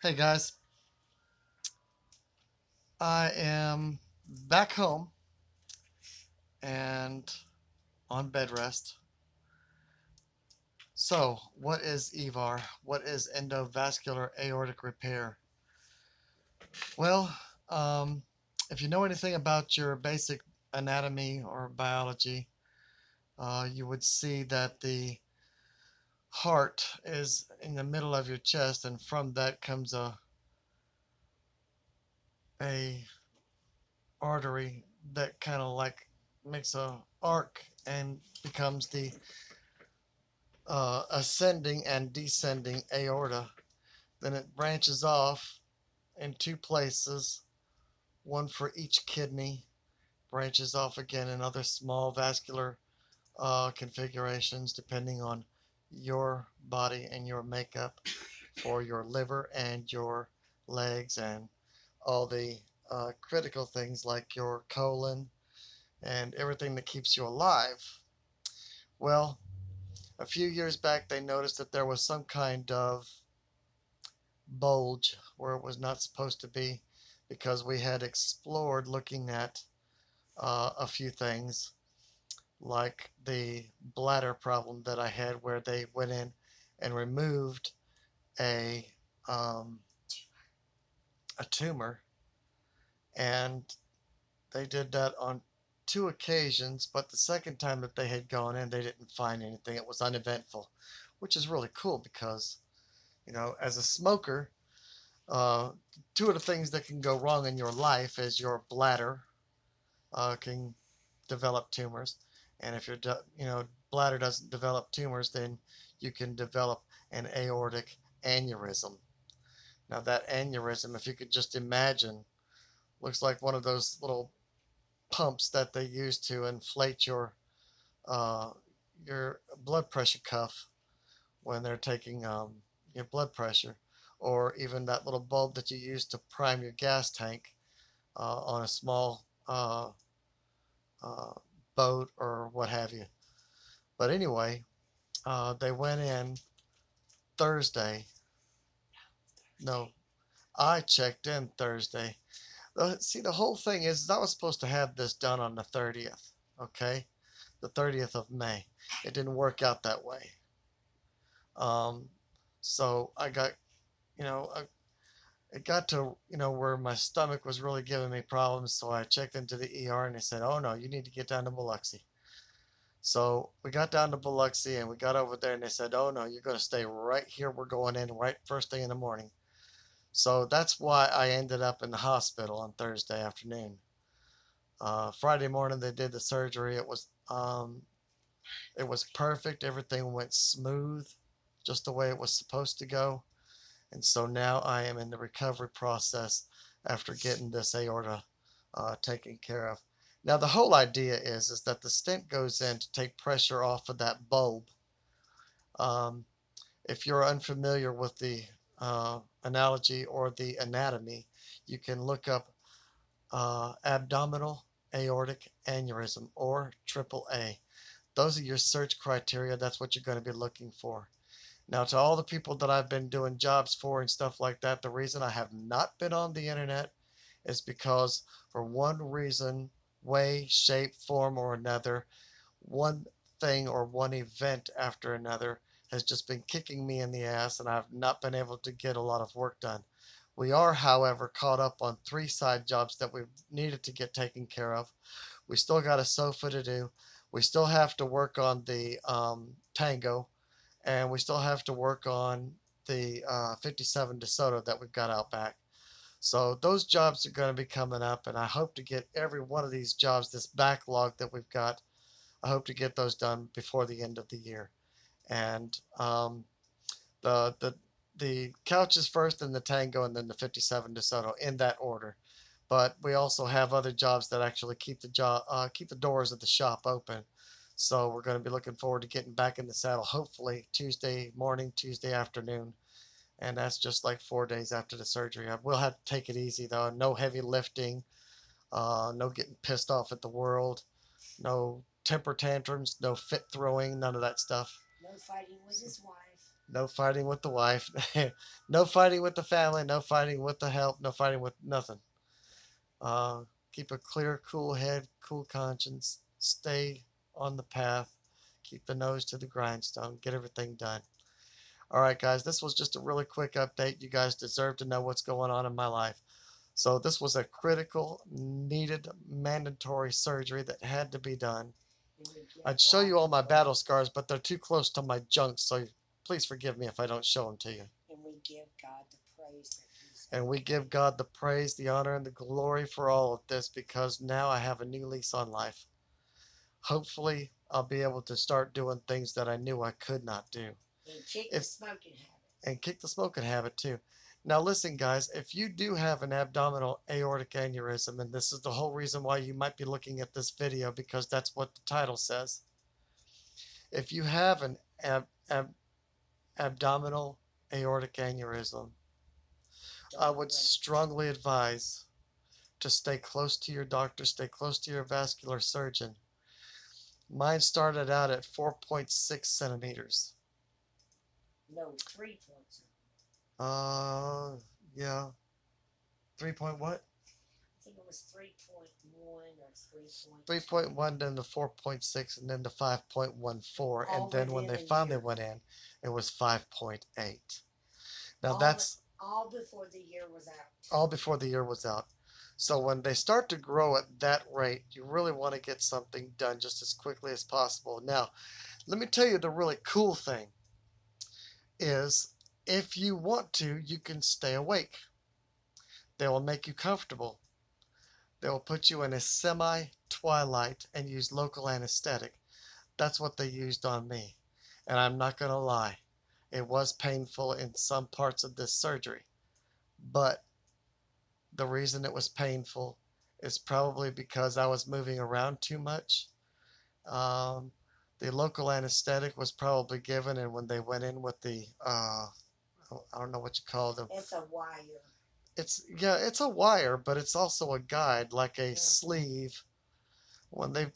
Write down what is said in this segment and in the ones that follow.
Hey guys, I am back home and on bed rest. So, what is E.V.A.R? What is endovascular aortic repair? Well, um, if you know anything about your basic anatomy or biology, you would see that the heart is in the middle of your chest, and from that comes a artery that kind of like makes a arc and becomes the ascending and descending aorta. Then it branches off in two places, one for each kidney, branches off again in other small vascular configurations depending on your body and your makeup for your liver and your legs and all the critical things like your colon and everything that keeps you alive. Well, a few years back, they noticed that there was some kind of bulge where it was not supposed to be because we had explored looking at a few things like the bladder problem that I had where they went in and removed a um, a tumor, and they did that on two occasions, but the second time that they had gone in they didn't find anything. It was uneventful, which is really cool because as a smoker, uh, two of the things that can go wrong in your life is your bladder can develop tumors, and if your bladder doesn't develop tumors, then you can develop an aortic aneurysm. Now that aneurysm, if you could just imagine, looks like one of those little pumps that they use to inflate uh, your blood pressure cuff when they're taking your blood pressure, or even that little bulb that you use to prime your gas tank on a small uh, boat or what have you. But anyway, they went in Thursday. No, I checked in Thursday. See, the whole thing is I was supposed to have this done on the 30th, okay? The 30th of May. It didn't work out that way. Um, so I got, you know, I, it got to, where my stomach was really giving me problems. So I checked into the ER and they said, oh no, you need to get down to Biloxi. So we got down to Biloxi and we got over there and they said, oh no, you're going to stay right here. We're going in right first thing in the morning. So that's why I ended up in the hospital on Thursday afternoon. Friday morning they did the surgery. It was perfect. Everything went smooth, just the way it was supposed to go. And so now I am in the recovery process after getting this aorta taken care of. Now the whole idea is that the stent goes in to take pressure off of that bulb. Um, if you're unfamiliar with the analogy or the anatomy, you can look up abdominal aortic aneurysm or AAA. Those are your search criteria. That's what you're going to be looking for. Now, to all the people that I've been doing jobs for and stuff like that, the reason I have not been on the internet is because, for one reason, way, shape, form, or another, one thing or one event after another has just been kicking me in the ass, and I've not been able to get a lot of work done. We are, however, caught up on three side jobs that we've needed to get taken care of. We still got a sofa to do. We still have to work on the Tango, and we still have to work on the 57 DeSoto that we've got out back. So those jobs are going to be coming up, and I hope to get every one of these jobs, this backlog that we've got, I hope to get those done before the end of the year. And the the the couches first, and the Tango, and then the 57 DeSoto in that order. But we also have other jobs that actually keep the doors of the shop open. So we're going to be looking forward to getting back in the saddle, hopefully Tuesday morning, Tuesday afternoon, and that's just like 4 days after the surgery. I will have to take it easy though. No heavy lifting, no getting pissed off at the world, no temper tantrums, no fit throwing, none of that stuff. No fighting with his wife. No fighting with the wife. No fighting with the family. No fighting with the help. No fighting with nothing. Uh, Keep a clear, cool head, cool conscience. Stay on the path. Keep the nose to the grindstone. Get everything done. All right, guys, this was just a really quick update. You guys deserve to know what's going on in my life. So this was a critical, needed, mandatory surgery that had to be done. I'd show you all my battle scars, but they're too close to my junk, so please forgive me if I don't show them to you. And we give God the praise that He's And we give God the praise, the honor, and the glory for all of this, because now I have a new lease on life. Hopefully, I'll be able to start doing things that I knew I could not do. And kick the smoking habit. And kick the smoking habit too. Now listen, guys, if you do have an abdominal aortic aneurysm, and this is the whole reason why you might be looking at this video, because that's what the title says. If you have an abdominal aortic aneurysm, I would strongly advise to stay close to your doctor, stay close to your vascular surgeon. Mine started out at 4.6 centimeters. No, 3 points. Yeah. 3 point what? I think it was 3.1 or 3.1, then the 4.6, and then the 5.14, and then when they finally went in, it was 5.8. Now that's all before the year was out. All before the year was out. So when they start to grow at that rate, you really want to get something done just as quickly as possible. Now, let me tell you the really cool thing is, if you want to, you can stay awake. They will make you comfortable. They will put you in a semi-twilight and use local anesthetic. That's what they used on me. And I'm not going to lie, it was painful in some parts of this surgery. But the reason it was painful is probably because I was moving around too much. The local anesthetic was probably given, and when they went in with the, I don't know what you call them. It's a wire. It's a wire, but it's also a guide, like a sleeve. When they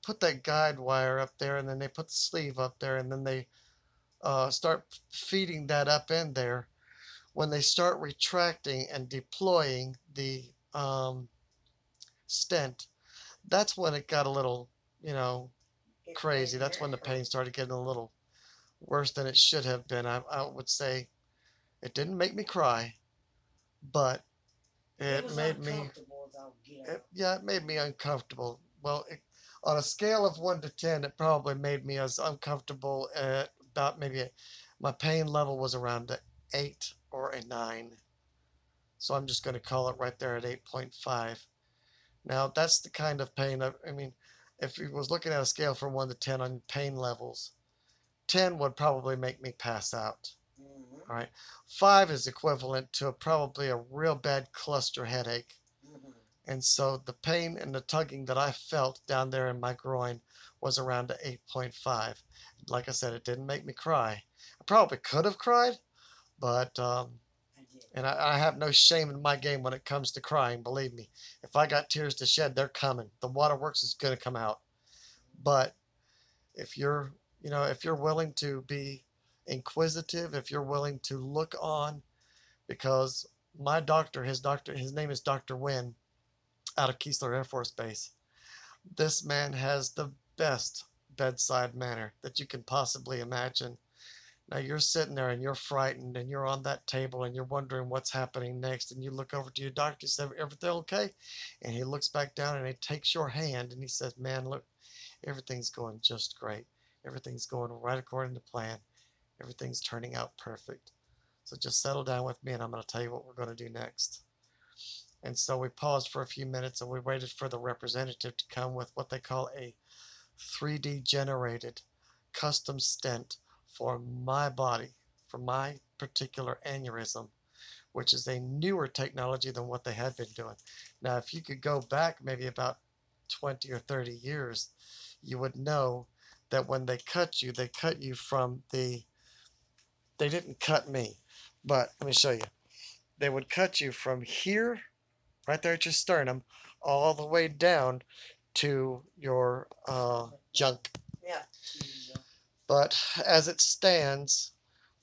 put that guide wire up there, and then they put the sleeve up there, and then they start feeding that up in there. When they start retracting and deploying the stent, that's when it got a little, crazy. That's when the pain started getting a little worse than it should have been. I would say it didn't make me cry, but it made me, it made me uncomfortable. Well, on a scale of 1 to 10, it probably made me as uncomfortable at about my pain level was around an 8 or a 9. So I'm just going to call it right there at 8.5. Now, that's the kind of pain, if he was looking at a scale from 1 to 10 on pain levels, 10 would probably make me pass out. Mm-hmm. All right. 5 is equivalent to probably a real bad cluster headache. Mm-hmm. And so the pain and the tugging that I felt down there in my groin was around a 8.5. Like I said, it didn't make me cry. I probably could have cried, but and I have no shame in my game when it comes to crying. Believe me, if I got tears to shed, they're coming. The waterworks is going to come out. But if you're willing to be inquisitive, if you're willing to look on, because my doctor, his name is Dr. Wynn, out of Keesler Air Force Base. This man has the best bedside manner that you can possibly imagine. Now you're sitting there and you're frightened and you're on that table and you're wondering what's happening next, and you look over to your doctor, you say, everything okay? And he looks back down and he takes your hand and he says, man, look, everything's going just great. Everything's going right according to plan. Everything's turning out perfect. So just settle down with me and I'm going to tell you what we're going to do next. And so we paused for a few minutes and we waited for the representative to come with what they call a 3D generated custom stent for my body, for my particular aneurysm, which is a newer technology than what they had been doing. Now, if you could go back maybe about 20 or 30 years, you would know that when they cut you from they didn't cut me, but let me show you. They would cut you from here, right there at your sternum, all the way down to your junk. Yeah. But as it stands,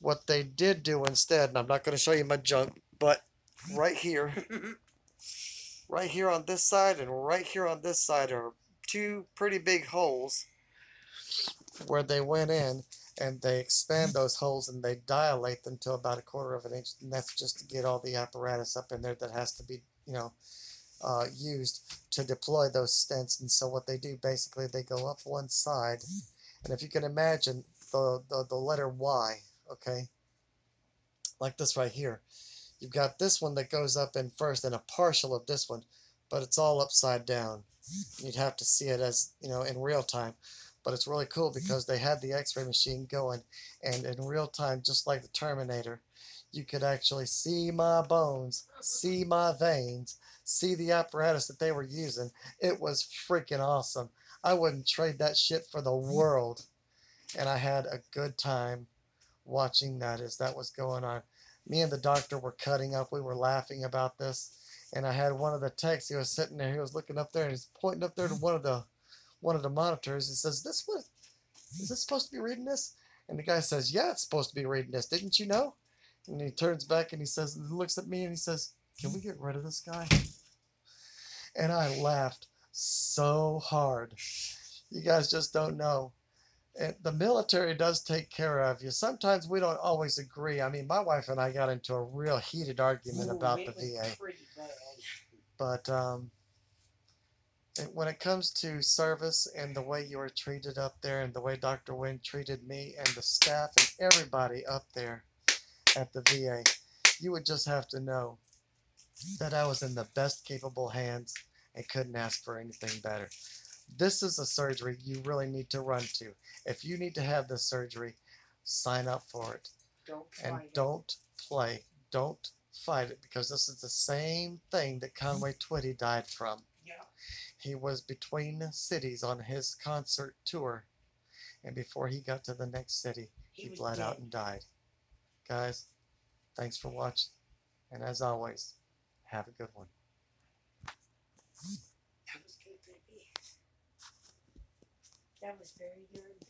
What they did do instead, and I'm not going to show you my junk, but right here, right here on this side and right here on this side are two pretty big holes where they went in and they expand those holes and they dilate them to about 1/4 of an inch, and that's just to get all the apparatus up in there that has to be, used to deploy those stents. And so what they do, basically, they go up one side, and if you can imagine the letter Y, okay, like this right here, you've got this one that goes up in first and a partial of this one, but it's all upside down. You'd have to see it as, in real time. But it's really cool because they had the x-ray machine going, and in real time, just like the Terminator, you could actually see my bones, see my veins, see the apparatus that they were using. It was freaking awesome. I wouldn't trade that shit for the world. And I had a good time watching that as that was going on. Me and the doctor were cutting up. We were laughing about this. And I had one of the techs, he was sitting there, he was looking up there, and he's pointing up there to one of the monitors. He says, is this supposed to be reading this? And the guy says, yeah, it's supposed to be reading this. Didn't you know? And he turns back and he says, looks at me and he says, can we get rid of this guy? And I laughed so hard. You guys just don't know. And the military does take care of you. Sometimes we don't always agree. I mean, my wife and I got into a real heated argument about the VA. But when it comes to service and the way you were treated up there and the way Dr. Wynn treated me and the staff and everybody up there at the VA, you would just have to know that I was in the best capable hands and couldn't ask for anything better. This is a surgery you really need to run to. If you need to have this surgery, sign up for it. Don't play. Don't fight it, because this is the same thing that Conway Twitty died from. Yeah. He was between cities on his concert tour, and before he got to the next city, he bled out and died. Guys, thanks for watching, and as always, have a good one. That was good, baby. That was very good.